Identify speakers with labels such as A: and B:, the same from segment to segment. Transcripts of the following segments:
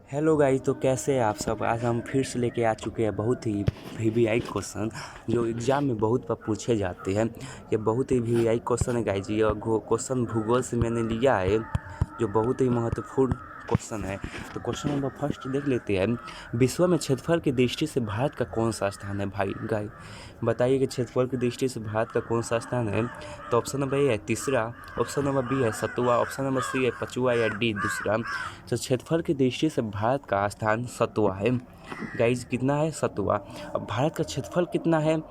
A: Hello guys, तो कैसे हैं आप सब। आज हम फिर से लेके आ चुके हैं बहुत ही वीवीआई क्वेश्चन जो एग्जाम में बहुत बार पूछे जाते हैं। ये बहुत ही वीवीआई क्वेश्चन है गाइस। ये क्वेश्चन भूगोल से मैंने लिया है जो बहुत ही महत्वपूर्ण क्वेश्चन है। तो क्वेश्चन नंबर फर्स्ट देख लेते हैं। विश्व में क्षेत्रफल की दृष्टि से भारत का कौन सा स्थान है भाई गाइस, बताइए कि क्षेत्रफल की दृष्टि से भारत का कौन सा स्थान है। तो ऑप्शन नंबर ए है तीसरा, ऑप्शन नंबर बी है सतुआ, ऑप्शन नंबर सी है पांचवा या डी दूसरा। तो क्षेत्रफल की दृष्टि से भारत का स्थान सतुआ है गाइज। कितना है? सतुआ। अब भारत का क्षेत्रफल कितना है?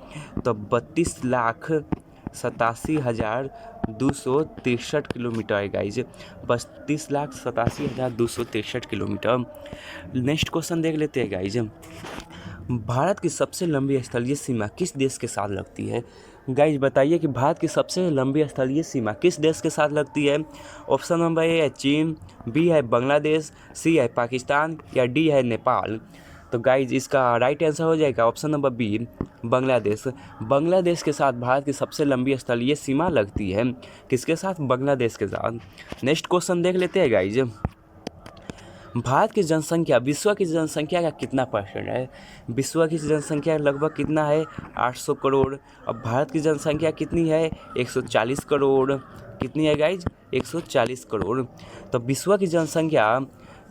A: तो 32,87,263 किलोमीटर है गाइज। 32,87,263 किलोमीटर। नेक्स्ट क्वेश्चन देख लेते हैं गाइज। भारत की सबसे लंबी स्थलीय सीमा किस देश के साथ लगती है? गाइज बताइए कि भारत की सबसे लंबी स्थलीय सीमा किस देश के साथ लगती है। ऑप्शन नंबर ए है चीन, बी है बांग्लादेश, सी है पाकिस्तान या डी है नेपाल। तो गाइज इसका राइट आंसर हो जाएगा option number B, Bangladesh. Bangladesh के साथ भारत की सबसे लंबी स्थलीय सीमा लगती है। किसके साथ? बांग्लादेश के साथ। नेक्स्ट क्वेश्चन देख लेते हैं गाइज। भारत की जनसंख्या विश्व की जनसंख्या का कितना परसेंट है? विश्व की जनसंख्या लगभग कितना है? 800 करोड़। अब भारत की जनसंख्या कितनी है? 140 करोड़। कितनी है गाइज? 140 करोड़। तो विश्व की जनसंख्या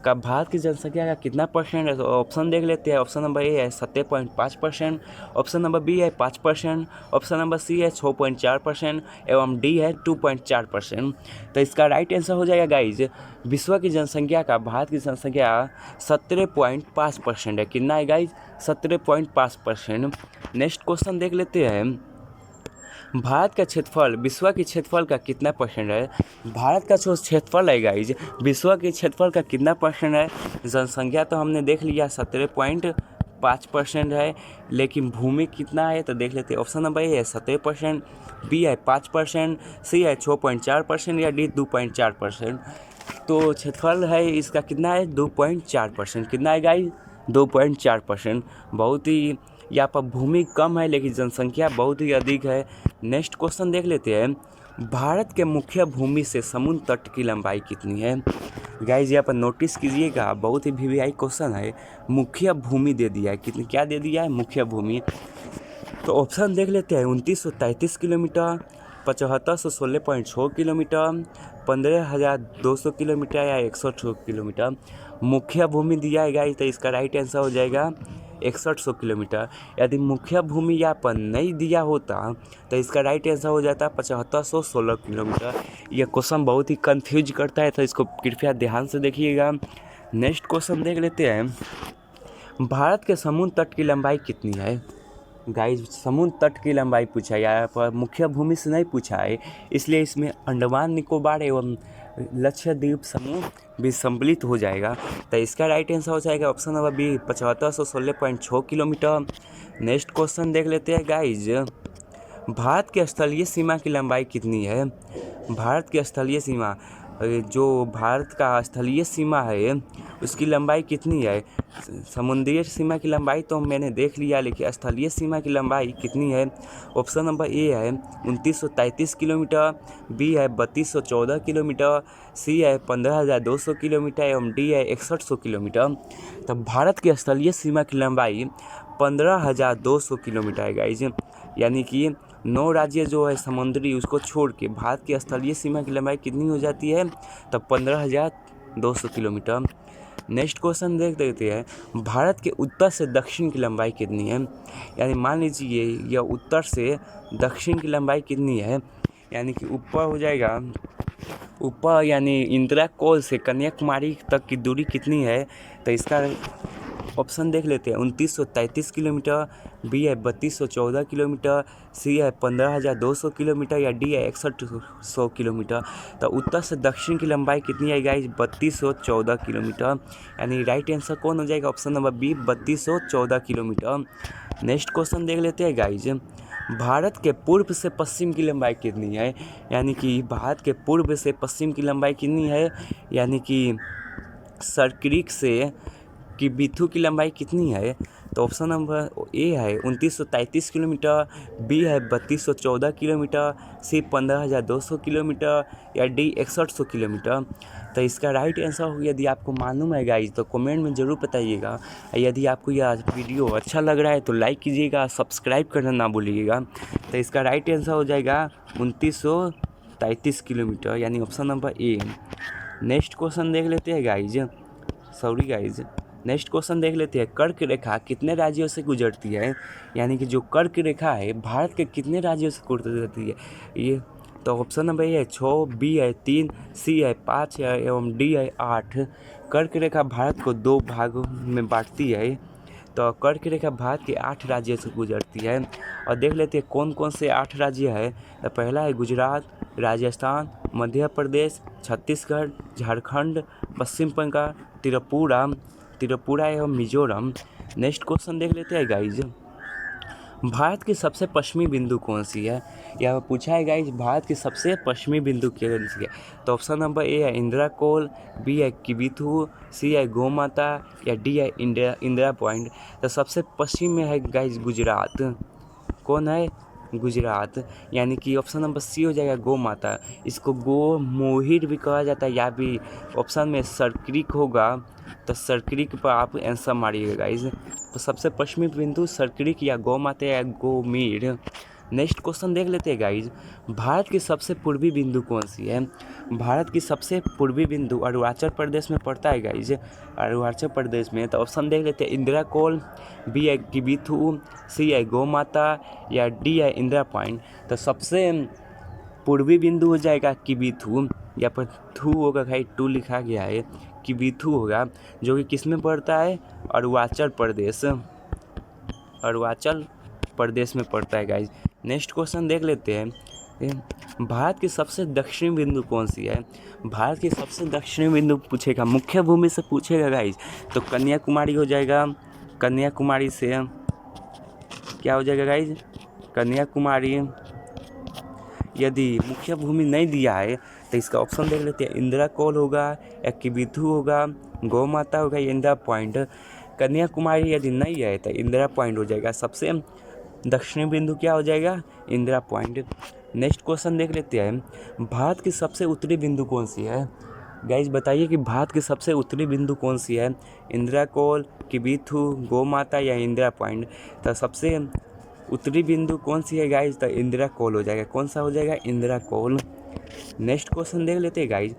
A: का भारत की जनसंख्या का कितना परसेंट है? तो ऑप्शन देख लेते हैं। ऑप्शन नंबर ए है 7.5%, ऑप्शन नंबर बी है 5%, ऑप्शन नंबर सी है 6.4% एवं डी है 2.4%। तो इसका राइट आंसर हो जाएगा गाइज, विश्व की जनसंख्या का भारत की जनसंख्या 17.5% है। कितना है गाइज? 17.5%। नेक्स्ट क्वेश्चन देख लेते हैं। भारत का क्षेत्रफल विश्व के क्षेत्रफल का कितना परसेंट है? भारत का जो क्षेत्रफल है गाइज, विश्व के क्षेत्रफल का कितना परसेंट है? जनसंख्या तो हमने देख लिया 17.5% है, लेकिन भूमि कितना है तो देख लेते हैं। ऑप्शन नंबर ए है 17%, बी है 5%, सी है 6.4% या डी 2.4%। तो क्षेत्रफल है इसका कितना है? 2.4%। कितना है गाइज? 2.4%। बहुत ही यहाँ पर भूमि कम है लेकिन जनसंख्या बहुत ही अधिक है। नेक्स्ट क्वेश्चन देख लेते हैं। भारत के मुख्य भूमि से समुद्र तट की लंबाई कितनी है? गाइज यहाँ पर नोटिस कीजिएगा, बहुत ही वीवीआई क्वेश्चन है। मुख्य भूमि दे दिया है, कितनी क्या दे दिया है? मुख्य भूमि। तो ऑप्शन देख लेते हैं। 2933 किलोमीटर, 7516.6 किलोमीटर, 15,200 किलोमीटर या 106 किलोमीटर। मुख्य भूमि दिया है गाइस, तो इसका राइट आंसर हो जाएगा 6100 किलोमीटर। यदि मुख्य भूमि यहाँ पर नहीं दिया होता तो इसका राइट आंसर हो जाता 7516 किलोमीटर। यह क्वेश्चन बहुत ही कंफ्यूज करता है, तो इसको कृपया ध्यान से देखिएगा। नेक्स्ट क्वेश्चन देख लेते हैं। भारत के समुद्र तट की लंबाई कितनी है? गाइस समुद्र तट की लंबाई पूछा है, यहाँ पर मुख्य भूमि से नहीं पूछा है, इसलिए इसमें अंडमान निकोबार एवं लक्षद्वीप समूह भी सम्मिलित हो जाएगा। तो इसका राइट आंसर हो जाएगा option number B, 7516.6 kilometre. Next question देख लेते हैं गाइज। भारत की स्थलीय सीमा की लंबाई कितनी है? भारत की स्थलीय सीमा, जो भारत का स्थलीय सीमा है उसकी लंबाई कितनी है? समुद्री सीमा की लंबाई तो मैंने देख लिया, लेकिन स्थलीय सीमा की लंबाई कितनी है? ऑप्शन नंबर ए है 2933 किलोमीटर, बी है 3214 किलोमीटर, सी है 15,200 किलोमीटर एवं डी है 6100 किलोमीटर। तब भारत की स्थलीय सीमा की लंबाई 15,200 किलोमीटर है गाइज। यानी कि 9 राज्य जो है समुद्री उसको छोड़ के भारत की स्थलीय सीमा की लंबाई कितनी हो जाती है? तब 15,200 किलोमीटर। नेक्स्ट क्वेश्चन देख लेते हैं। भारत के उत्तर से दक्षिण की लंबाई कितनी है? यानी मान लीजिए यह उत्तर से दक्षिण की लंबाई कितनी है, यानी कि ऊपर हो जाएगा, ऊपर यानी इंदिरा कोल से कन्याकुमारी तक की दूरी कितनी है? तो इसका ऑप्शन देख लेते हैं। 2933 किलोमीटर, बी है 3214 किलोमीटर, सी है 15,200 किलोमीटर या डी है 6100 किलोमीटर। तो उत्तर से दक्षिण की लंबाई कितनी है गाइज? 3214 किलोमीटर। यानी राइट आंसर कौन हो जाएगा? Option number B, 3214 kilometre. Next question देख लेते हैं गाइज। भारत के पूर्व से पश्चिम की लंबाई कितनी है? यानी कि भारत के पूर्व से पश्चिम की लंबाई कितनी है? यानी कि सरक्रीक से कि बिथू की लंबाई कितनी है? तो ऑप्शन नंबर ए है 2933 किलोमीटर, बी है 3214 किलोमीटर, सी 15200 किलोमीटर या डी 6100 किलोमीटर। तो इसका राइट आंसर हो, यदि आपको मालूम है गाइज तो कमेंट में ज़रूर बताइएगा। यदि आपको यह वीडियो अच्छा लग रहा है तो लाइक कीजिएगा, सब्सक्राइब करना ना भूलिएगा। तो इसका राइट आंसर हो जाएगा 2933 किलोमीटर, यानी option number A. Next question देख लेते हैं गाइज। नेक्स्ट क्वेश्चन देख लेते हैं। कर्क रेखा कितने राज्यों से गुजरती है, यानी कि जो कर्क रेखा है भारत के कितने राज्यों से गुजरती है ये। तो ऑप्शन नंबर ए है 6, बी है 3, सी है 5 है एवं डी है 8। कर्क रेखा भारत को 2 भागों में बांटती है। तो कर्क रेखा भारत के 8 राज्यों से गुजरती है। और देख लेते हैं कौन कौन से 8 राज्य है। तो पहला है गुजरात, राजस्थान, मध्य प्रदेश, छत्तीसगढ़, झारखंड, पश्चिम बंगाल, त्रिपुरा एवं मिजोरम। नेक्स्ट क्वेश्चन देख लेते हैं गाइज। भारत की सबसे पश्चिमी बिंदु कौन सी है, यह पूछा है गाइज। भारत की सबसे पश्चिमी बिंदु कौन सी है। तो ऑप्शन नंबर ए है इंदिरा कोल, बी है किबिथु, सी है गोमाता या डी है इंदिरा पॉइंट। तो सबसे पश्चिम में है गाइज गुजरात। कौन है? गुजरात, यानी कि ऑप्शन नंबर सी हो जाएगा गौ माता। इसको गो मोहिर भी कहा जाता है, या भी ऑप्शन में सर्करिक होगा तो सर्करिक पर आप आंसर मारिएगा गाइज। तो सबसे पश्चिमी बिंदु सर्करिक या गौ माता या गोमीर। नेक्स्ट क्वेश्चन देख लेते हैं गाइज। भारत की सबसे पूर्वी बिंदु कौन सी है। भारत की सबसे पूर्वी बिंदु अरुणाचल प्रदेश में पड़ता है गाइज, अरुणाचल प्रदेश में। तो ऑप्शन देख लेते हैं इंदिरा कोल, बी है किबिथु, सी है गौ माता या डी है इंदिरा पॉइंट। तो सबसे पूर्वी बिंदु हो जाएगा किबिथु, या पर थू होगा भाई, टू लिखा गया है, किबिथु होगा, जो कि किस में पड़ता है? अरुणाचल प्रदेश में पड़ता है गाइज। नेक्स्ट क्वेश्चन देख लेते हैं। भारत की सबसे दक्षिणी बिंदु कौन सी है। भारत की सबसे दक्षिणी बिंदु पूछेगा, मुख्य भूमि से पूछेगा गाइज, तो कन्याकुमारी हो जाएगा। कन्याकुमारी से क्या हो जाएगा गाइज? कन्याकुमारी। यदि मुख्य भूमि नहीं दिया है तो इसका ऑप्शन देख लेते हैं, इंदिरा कोल होगा या किबिथु होगा, गौ माता होगा या इंदिरा पॉइंट। कन्याकुमारी यदि नहीं है तो इंदिरा पॉइंट हो जाएगा। सबसे दक्षिणी बिंदु क्या हो जाएगा? इंदिरा पॉइंट। नेक्स्ट क्वेश्चन देख लेते हैं। भारत की सबसे उत्तरी बिंदु कौन सी है। गाइज बताइए कि भारत की सबसे उत्तरी बिंदु कौन सी है। इंदिरा कोल, किबिथु, गौ माता या इंदिरा पॉइंट। तो सबसे उत्तरी बिंदु कौन सी है गाइज? तो इंदिरा कोल हो जाएगा। कौन सा हो जाएगा? इंदिरा कोल। नेक्स्ट क्वेश्चन देख लेते हैं गाइज।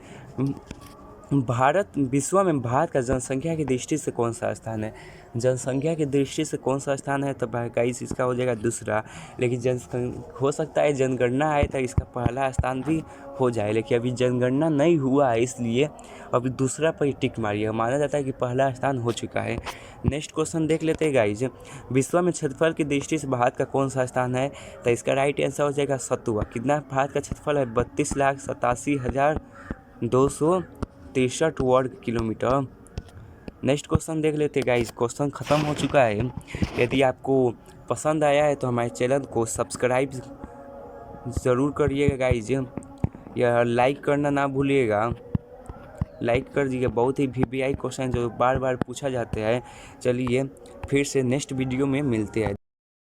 A: विश्व में भारत का जनसंख्या की दृष्टि से कौन सा स्थान है। जनसंख्या की दृष्टि से कौन सा स्थान है? तो गाइस इसका हो जाएगा दूसरा। लेकिन हो सकता है जनगणना है तो इसका पहला स्थान भी हो जाए, लेकिन अभी जनगणना नहीं हुआ है, इसलिए अभी दूसरा पर ही टिक मारिए। माना जाता है कि पहला स्थान हो चुका है। नेक्स्ट क्वेश्चन देख लेते हैं गाइज। विश्व में क्षेत्रफल की दृष्टि से भारत का कौन सा स्थान है। तो इसका राइट आंसर हो जाएगा 7वां। कितना भारत का क्षेत्रफल है? 32,87,263 वर्ग किलोमीटर। नेक्स्ट क्वेश्चन देख लेते हैं गाइस। क्वेश्चन ख़त्म हो चुका है। यदि आपको पसंद आया है तो हमारे चैनल को सब्सक्राइब ज़रूर करिएगा गाइस, या लाइक करना ना भूलिएगा। लाइक कर दीजिए। बहुत ही VVI क्वेश्चन जो बार बार पूछा जाते हैं। चलिए फिर से नेक्स्ट वीडियो में मिलते हैं।